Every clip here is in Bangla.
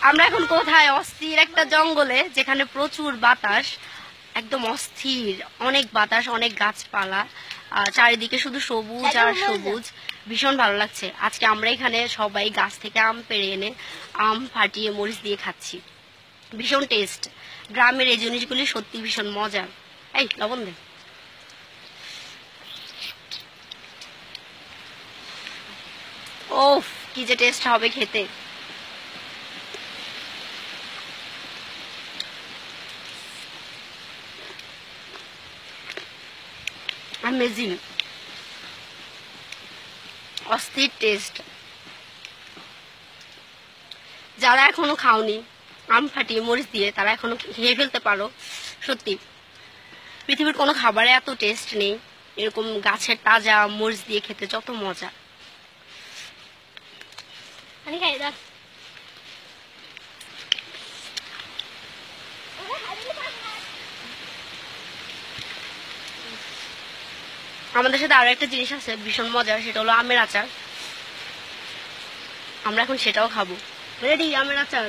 আমরা এখন কোথায়? অস্থির একটা জঙ্গলে, যেখানে প্রচুর বাতাস, একদম অস্থির, অনেক বাতাস, অনেক গাছপালা, চারিদিকে শুধু সবুজ আর সবুজ, ভীষণ ভালো লাগছে। আজকে আমরা এখানে সবাই গাছ থেকে আম পেড়ে এনে আম ফাটিয়ে মরিচ দিয়ে খাচ্ছি, ভীষণ টেস্ট। গ্রামের এই জিনিসগুলি সত্যি ভীষণ মজা। এই লবণ দে। ওফ, কি যে টেস্ট হবে খেতে। অ্যামেজিং, অস্থির টেস্ট। যারা এখনো খাওনি আম ফাটিয়ে মরিচ দিয়ে, তারা এখনো খেয়ে ফেলতে পারো। সত্যি পৃথিবীর কোনো খাবারে এত টেস্ট নেই, এরকম গাছের তাজা মরিচ দিয়ে খেতে যত মজা। আমাদের সাথে আরো একটা জিনিস আছে ভীষণ মজার, সেটা হলো আমের আচার। আমরা এখন সেটাও খাবো। রেডি আমের আচার?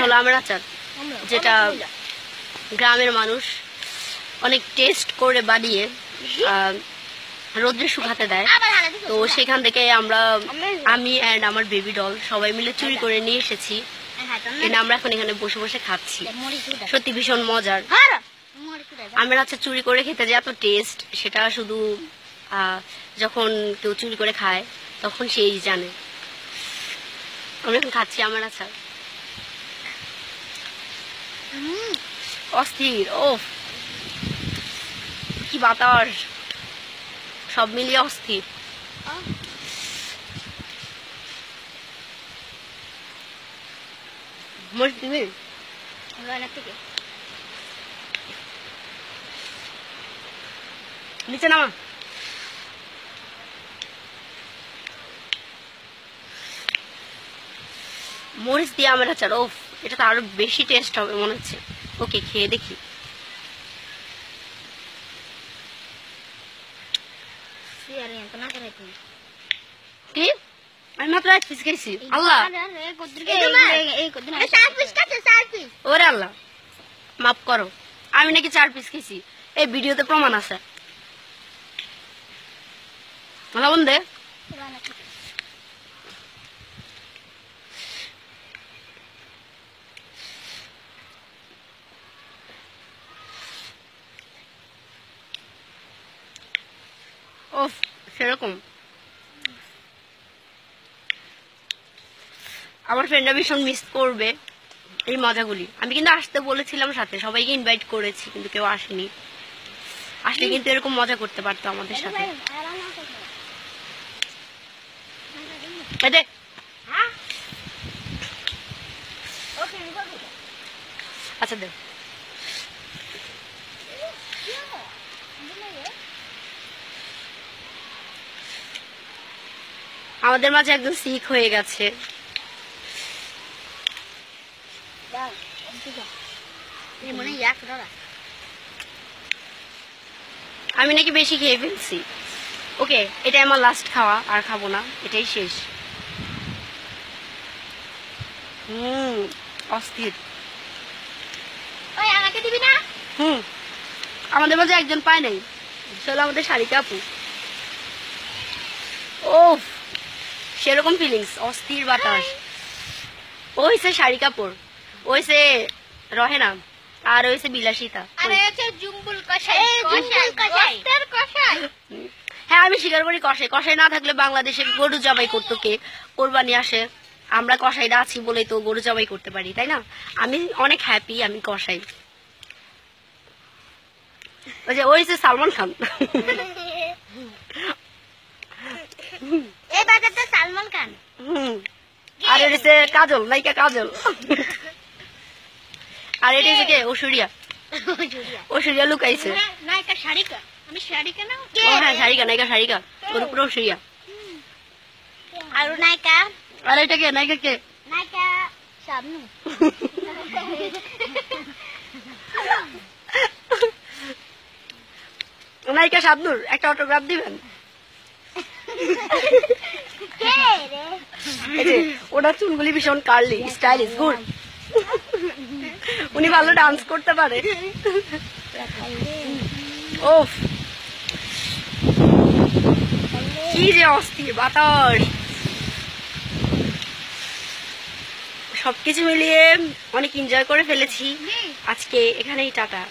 হলো আমের আচার, যেটা গ্রামের মানুষ অনেক টেস্ট করে বানিয়ে রোদ্রে শুকাতে দেয়। তো সেখান থেকে আমি এন্ড আমার বেবি ডল সবাই মিলে চুরি করে নিয়ে এসেছি। আমরা এখন এখানে বসে বসে খাচ্ছি, সত্যি ভীষণ মজার। আমের আচার চুরি করে খেতে যে এত টেস্ট, সেটা শুধু যখন কেউ চুরি করে খায় তখন সেই জানে। আমি এখন খাচ্ছি আমের আচার, অস্থির। ও কি বাতাস, সব মিলিয়ে অস্থির। নিচে নামা। মরিচ দিয়ে আমের আচার, ওফ, এটা তো আরো বেশি টেস্ট হবে মনে হচ্ছে। ওকে, খেয়ে দেখি। কি? আমি মাত্র 1 পিস খেয়েছি। আল্লাহ, ওরে আল্লাহ, মাফ করো, আমি নাকি 4 পিস খেয়েছি। এই ভিডিওতে প্রমাণ আছে। লবণ দে। ওফ, সেরকম। আমার ফ্রেন্ডরা ভীষণ মিস করবে এই মজাগুলি। আমি কিন্তু আসতে বলেছিলাম, সাথে সবাইকে ইনভাইট করেছি, কিন্তু কেউ আসেনি। আসলে কিন্তু এরকম মজা করতে পারতো আমাদের সাথে। আচ্ছা দেখ, আমাদের মাঝে একদম সিক হয়ে গেছে। আমি নাকি বেশি খেয়ে ফেলছি। ওকে, এটাই আমার লাস্ট খাওয়া, আর খাবো না, এটাই শেষ। অস্থির। আমাদের মাঝে একজন পায় নাই, চলো আমাদের শাড়িকা আপু। ও সেরকম ফিলিংস, অস্থির বাতাস। ওইসে শাড়ি কাপড়, ওইসে রহেনা, আর ওইসে বিলাসিতা। হ্যাঁ, আমি স্বীকার করি কষাই। কষাই না থাকলে বাংলাদেশে গরু জবাই করতো কে? কোরবানি আসে, আমরা কষাইরা আছি বলেই তো গরু জবাই করতে পারি, তাই না? আমি অনেক হ্যাপি আমি কষাই। ওই যে ওইসে সালমান খান। সালমান খান। আর এটা কাজল, নায়িকা কাজল। আর এটা হচ্ছে কে? ঐশ্বরিয়া। ঐশ্বরিয়া লুকাইছে। নায়িকা সারিকা। আমি সারিকা না? হ্যাঁ, সারিকা, নায়িকা সারিকা। ওর পুরো ঐশ্বরিয়া। আর নায়িকা? আর এটা কে? নায়িকা কে? নায়িকা শাবনূর। নায়িকা শাবনূর, একটা অটোগ্রাফ দিবেন? এই যে ওনার চুলগুলি ভীষণ কার্লি, স্টাইলিশ, গুড। উনি ভালো ডান্স করতে পারে। ওফ, কি যে অস্থির বাতাস। সবকিছু মিলিয়ে অনেক এনজয় করে ফেলেছি আজকে। এখানেই টাটা।